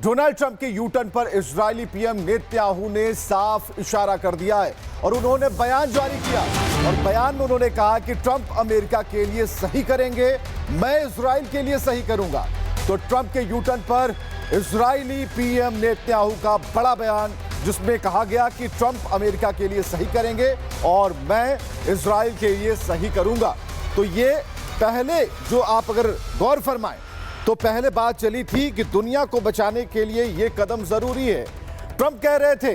Donald Trump के U turn पर Israeli PM Netanyahu ने साफ इशारा कर दिया है और उन्होंने बयान जारी किया और बयान में उन्होंने कहा कि ट्रंप अमेरिका के लिए सही करेंगे, मैं इजराइल के लिए सही करूंगा। तो ट्रंप के यू टर्न पर इजरायली पीएम नेतन्याहू का बड़ा बयान, जिसमें कहा गया कि ट्रंप अमेरिका के लिए सही करेंगे और मैं इजराइल के लिए सही करूंगा। तो ये पहले जो आप अगर गौर फरमाएं तो पहले बात चली थी कि दुनिया को बचाने के लिए यह कदम जरूरी है। ट्रंप कह रहे थे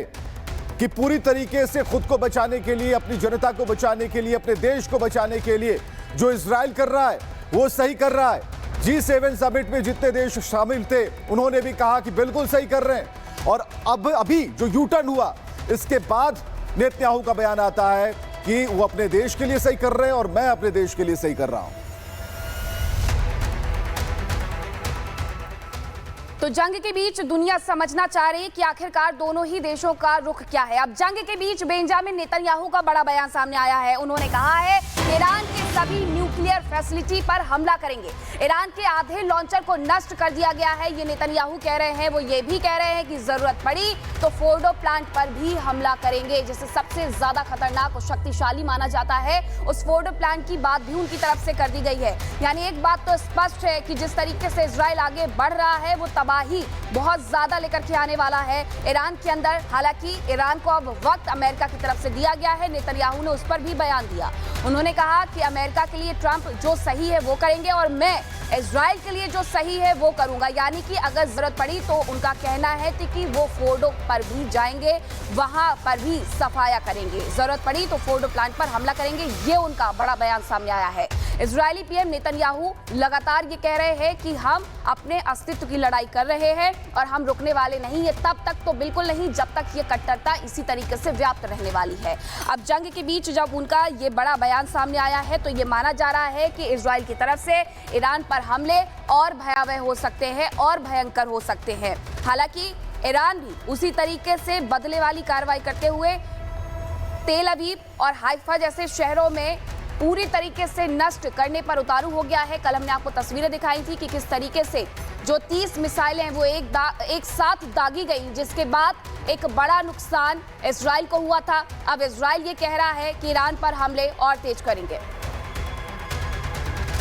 कि पूरी तरीके से खुद को बचाने के लिए, अपनी जनता को बचाने के लिए, अपने देश को बचाने के लिए जो इजराइल कर रहा है वो सही कर रहा है। G7 समिट में जितने देश शामिल थे उन्होंने भी कहा कि बिल्कुल सही कर रहे हैं। और अब अभी जो यू टर्न हुआ इसके बाद नेतन्याहू का बयान आता है कि वो अपने देश के लिए सही कर रहे हैं और मैं अपने देश के लिए सही कर रहा हूं। तो जंग के बीच दुनिया समझना चाह रही है कि आखिरकार दोनों ही देशों का रुख क्या है। अब जंग के बीच बेंजामिन नेतन्याहू का बड़ा बयान सामने आया है। उन्होंने कहा है ईरान के सभी न्यूक्लियर फैसिलिटी पर हमला करेंगे। ईरान के आधे लॉन्चर को नष्ट कर दिया गया है, ये नेतन्याहू कह रहे हैं। वो ये भी कह रहे हैं कि जरूरत पड़ी तो फोर्डो प्लांट पर भी हमला करेंगे, जिसे सबसे ज्यादा खतरनाक और शक्तिशाली माना जाता है। उस फोर्डो प्लांट की बात भी उनकी तरफ से कर दी गई है। यानी एक बात तो स्पष्ट है कि जिस तरीके से इजराइल आगे बढ़ रहा है वो तबाही बहुत ज्यादा लेकर के आने वाला है ईरान के अंदर। हालांकि ईरान को अब वक्त अमेरिका की तरफ से दिया गया है। नेतन्याहू ने उस पर भी बयान दिया। उन्होंने कहा कि अमेरिका के लिए ट्रंप जो सही है वो करेंगे और मैं इजराइल के लिए जो सही है वो करूंगा। यानी कि अगर जरूरत पड़ी तो उनका कहना है कि वो फोर्डो पर भी जाएंगे, वहां पर भी सफाया करेंगे, जरूरत पड़ी तो फोर्डो प्लांट पर हमला करेंगे। ये उनका बड़ा बयान सामने आया है। इजरायली पीएम नेतन्याहू लगातार ये कह रहे हैं कि हम अपने अस्तित्व की लड़ाई कर रहे हैं और हम रुकने वाले नहीं है, तब तक तो बिल्कुल नहीं जब तक ये कट्टरता इसी तरीके से व्याप्त रहने वाली है। अब जंग के बीच जब उनका ये बड़ा बयान सामने आया है तो ये माना जा रहा है कि इजराइल की तरफ से ईरान पर हमले और भयावह हो सकते हैं और भयंकर हो सकते हैं। हालांकि ईरान भी उसी तरीके से बदले वाली कार्रवाई करते हुए तेल अवीव और हाइफा जैसे शहरों में पूरी तरीके से नष्ट करने पर उतारू हो गया है। कल हमने आपको तस्वीरें दिखाई थी कि किस तरीके से जो 30 मिसाइलें हैं वो एक साथ दागी गई, जिसके बाद एक बड़ा नुकसान इजराइल को हुआ था। अब इजराइल ये कह रहा है कि ईरान पर हमले और तेज करेंगे।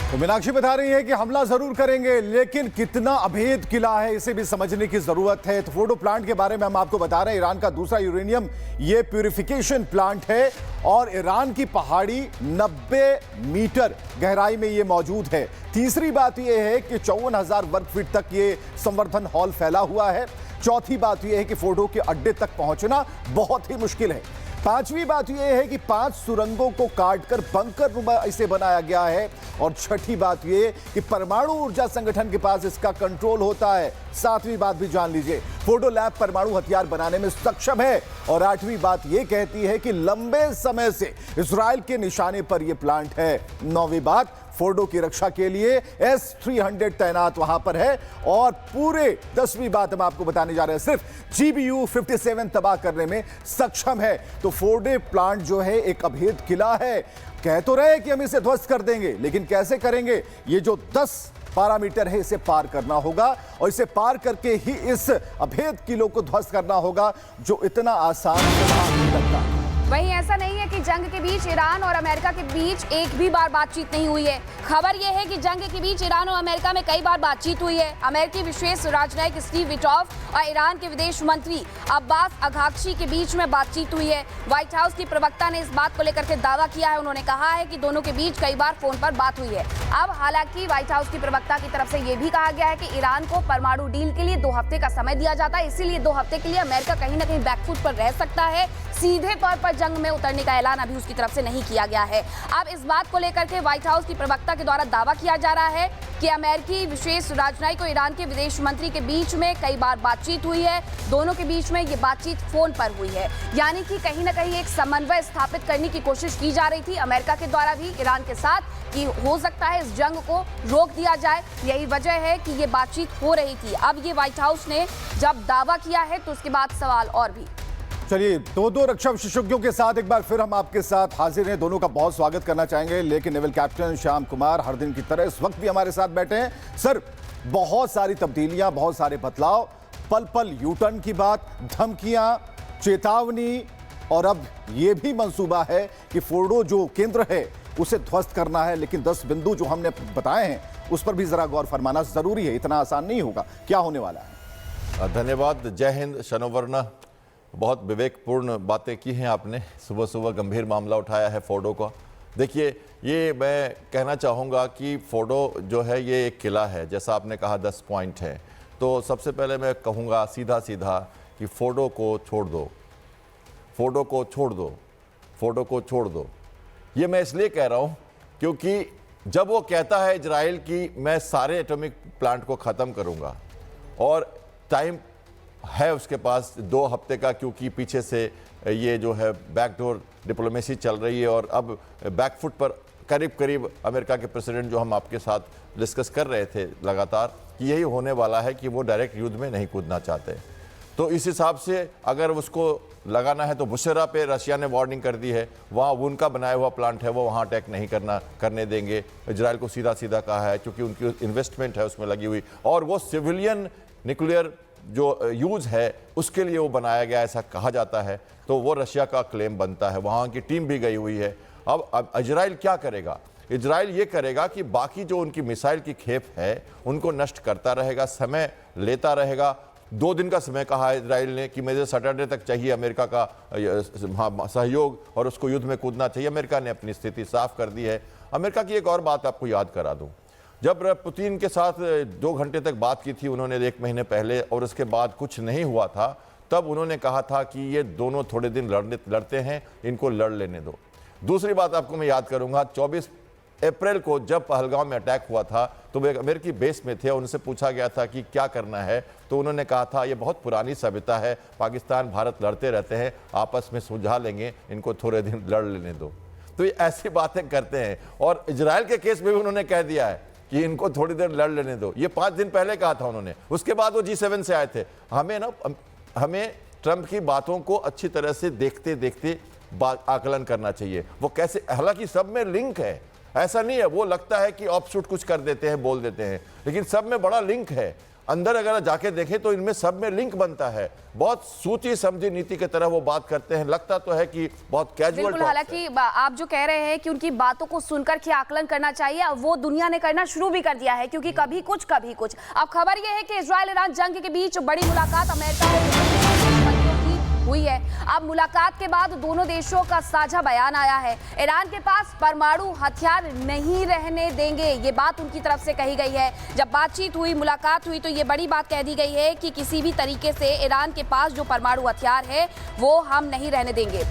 तो मीनाक्षी बता रही है कि हमला जरूर करेंगे, लेकिन कितना अभेद किला है इसे भी समझने की जरूरत है। तो फोर्डो प्लांट के बारे में हम आपको बता रहे हैं, ईरान का दूसरा यूरेनियम ये प्यूरिफिकेशन प्लांट है और ईरान की पहाड़ी 90 मीटर गहराई में ये मौजूद है। तीसरी बात यह है कि 54,000 वर्ग फीट तक ये संवर्धन हॉल फैला हुआ है। चौथी बात यह है कि फोर्डो के अड्डे तक पहुंचना बहुत ही मुश्किल है। पांचवी बात यह है कि 5 सुरंगों को काटकर बंकर नुमा इसे बनाया गया है। और छठी बात यह कि परमाणु ऊर्जा संगठन के पास इसका कंट्रोल होता है। सातवीं बात भी जान लीजिए, फोर्डो लैब परमाणु हथियार बनाने में सक्षम है। और आठवीं बात यह कहती है कि लंबे समय से इजराइल के निशाने पर यह प्लांट है। नौवीं बात, फोर्डो की रक्षा के लिए S-300 तैनात वहां पर है। और पूरे 10वीं बात हम आपको बताने जा रहे हैं, सिर्फ GBU-57 तबाह करने में सक्षम है। तो फोर्डो प्लांट जो है एक अभेद किला है। कह तो रहे कि हम इसे ध्वस्त कर देंगे, लेकिन कैसे करेंगे? ये जो 10 पैरामीटर है इसे पार करना होगा और इसे पार करके ही इस अभेद किलो को ध्वस्त करना होगा, जो इतना आसान नहीं लगता। वहीं ऐसा नहीं है कि जंग के बीच ईरान और अमेरिका के बीच एक भी बार बातचीत नहीं हुई है। खबर यह है कि जंग के बीच ईरान और अमेरिका में कई बार बातचीत हुई है। अमेरिकी विशेष राजनयिक स्टीव विटॉफ और ईरान के विदेश मंत्री अब्बास अघाक्षी के बीच में बातचीत हुई है। व्हाइट हाउस की प्रवक्ता ने इस बात को लेकर के दावा किया है। उन्होंने कहा है कि दोनों के बीच कई बार फोन पर बात हुई है। अब हालांकि व्हाइट हाउस की प्रवक्ता की तरफ से यह भी कहा गया है कि ईरान को परमाणु डील के लिए 2 हफ्ते का समय दिया जाता है, इसीलिए 2 हफ्ते के लिए अमेरिका कहीं ना कहीं बैकफुट पर रह सकता है। सीधे तौर पर जंग में उतरने का ऐलान अभी उसकी तरफ से नहीं किया गया है। अब इस बात को लेकर के व्हाइट हाउस की प्रवक्ता के द्वारा दावा किया जा रहा है कि अमेरिकी विशेष राजनयिक और ईरान के विदेश मंत्री के बीच में कई बार बातचीत हुई है। दोनों के बीच में ये बातचीत फोन पर हुई है, यानी कि कहीं ना कहीं एक समन्वय स्थापित करने की कोशिश की जा रही थी अमेरिका के द्वारा भी ईरान के साथ, कि हो सकता है इस जंग को रोक दिया जाए। यही वजह है कि ये बातचीत हो रही थी। अब ये व्हाइट हाउस ने जब दावा किया है तो उसके बाद सवाल और भी। चलिए, दो रक्षा विशेषज्ञों के साथ एक बार फिर हम आपके साथ हाजिर हैं। दोनों का बहुत स्वागत करना चाहेंगे, लेकिन नेवल कैप्टन श्याम कुमार हर दिन की तरह इस वक्त भी हमारे साथ बैठे हैं। सर, बहुत सारी तब्दीलियां, बहुत सारे बदलाव, पल पल यू टर्न की बात, धमकियां, चेतावनी, और अब यह भी मंसूबा है कि फोर्डो जो केंद्र है उसे ध्वस्त करना है। लेकिन 10 बिंदु जो हमने बताए हैं उस पर भी जरा गौर फरमाना जरूरी है, इतना आसान नहीं होगा। क्या होने वाला है? धन्यवाद। जय हिंद शनोवर्णा। बहुत विवेकपूर्ण बातें की हैं आपने। सुबह सुबह गंभीर मामला उठाया है फोर्डो का। देखिए, ये मैं कहना चाहूँगा कि फोर्डो जो है ये एक किला है, जैसा आपने कहा 10 पॉइंट है। तो सबसे पहले मैं कहूँगा सीधा सीधा कि फोर्डो को छोड़ दो, फोर्डो को छोड़ दो, फोर्डो को छोड़ दो। ये मैं इसलिए कह रहा हूँ क्योंकि जब वो कहता है इजराइल की मैं सारे एटॉमिक प्लांट को ख़त्म करूँगा, और टाइम है उसके पास 2 हफ्ते का, क्योंकि पीछे से ये जो है बैकडोर डिप्लोमेसी चल रही है, और अब बैकफुट पर करीब करीब अमेरिका के प्रेसिडेंट जो हम आपके साथ डिस्कस कर रहे थे लगातार कि यही होने वाला है कि वो डायरेक्ट युद्ध में नहीं कूदना चाहते। तो इस हिसाब से अगर उसको लगाना है तो बुशरा पे रशिया ने वार्निंग कर दी है, वहाँ उनका बनाया हुआ प्लांट है, वो वहाँ अटैक नहीं करने देंगे। इजराइल को सीधा सीधा कहा है, क्योंकि उनकी इन्वेस्टमेंट है उसमें लगी हुई, और वो सिविलियन न्यूक्लियर जो यूज़ है उसके लिए वो बनाया गया, ऐसा कहा जाता है। तो वो रशिया का क्लेम बनता है, वहाँ की टीम भी गई हुई है। अब इजराइल क्या करेगा? इजराइल ये करेगा कि बाकी जो उनकी मिसाइल की खेप है उनको नष्ट करता रहेगा, समय लेता रहेगा। 2 दिन का समय कहा है इजराइल ने कि मुझे सैटरडे तक चाहिए अमेरिका का सहयोग, और उसको युद्ध में कूदना चाहिए। अमेरिका ने अपनी स्थिति साफ कर दी है। अमेरिका की एक और बात आपको याद करा दूं, जब पुतिन के साथ 2 घंटे तक बात की थी उन्होंने 1 महीने पहले, और उसके बाद कुछ नहीं हुआ था, तब उन्होंने कहा था कि ये दोनों थोड़े दिन लड़ते हैं, इनको लड़ लेने दो। दूसरी बात आपको मैं याद करूंगा, 24 अप्रैल को जब पहलगाम में अटैक हुआ था तो वे अमेरिकी बेस में थे, उनसे पूछा गया था कि क्या करना है, तो उन्होंने कहा था ये बहुत पुरानी सभ्यता है, पाकिस्तान भारत लड़ते रहते हैं, आपस में सुलझा लेंगे, इनको थोड़े दिन लड़ लेने दो। तो ये ऐसी बातें करते हैं। और इजराइल के केस में भी उन्होंने कह दिया है कि इनको थोड़ी देर लड़ लेने दो। ये 5 दिन पहले कहा था उन्होंने, उसके बाद वो G7 से आए थे। हमें ट्रंप की बातों को अच्छी तरह से देखते देखते आकलन करना चाहिए। वो कैसे, हालांकि सब में लिंक है, ऐसा नहीं है, वो लगता है कि ऑफशूट कुछ कर देते हैं, बोल देते हैं, लेकिन सब में बड़ा लिंक है। अंदर अगर जाके देखें तो इनमें सब में लिंक बनता है। बहुत सोची समझी नीति की तरह वो बात करते हैं, लगता तो है कि बहुत कैजुअल। बिल्कुल, हालांकि आप जो कह रहे हैं कि उनकी बातों को सुनकर के आकलन करना चाहिए, वो दुनिया ने करना शुरू भी कर दिया है, क्योंकि कभी कुछ कभी कुछ। अब खबर यह है कि इजराइल ईरान जंग के बीच बड़ी मुलाकात अमेरिका और हुई है। अब मुलाकात के बाद दोनों देशों का साझा बयान आया है। ईरान के पास परमाणु हथियार नहीं रहने देंगे, ये बात उनकी तरफ से कही गई है। जब बातचीत हुई, मुलाकात हुई, तो ये बड़ी बात कह दी गई है कि किसी भी तरीके से ईरान के पास जो परमाणु हथियार है वो हम नहीं रहने देंगे।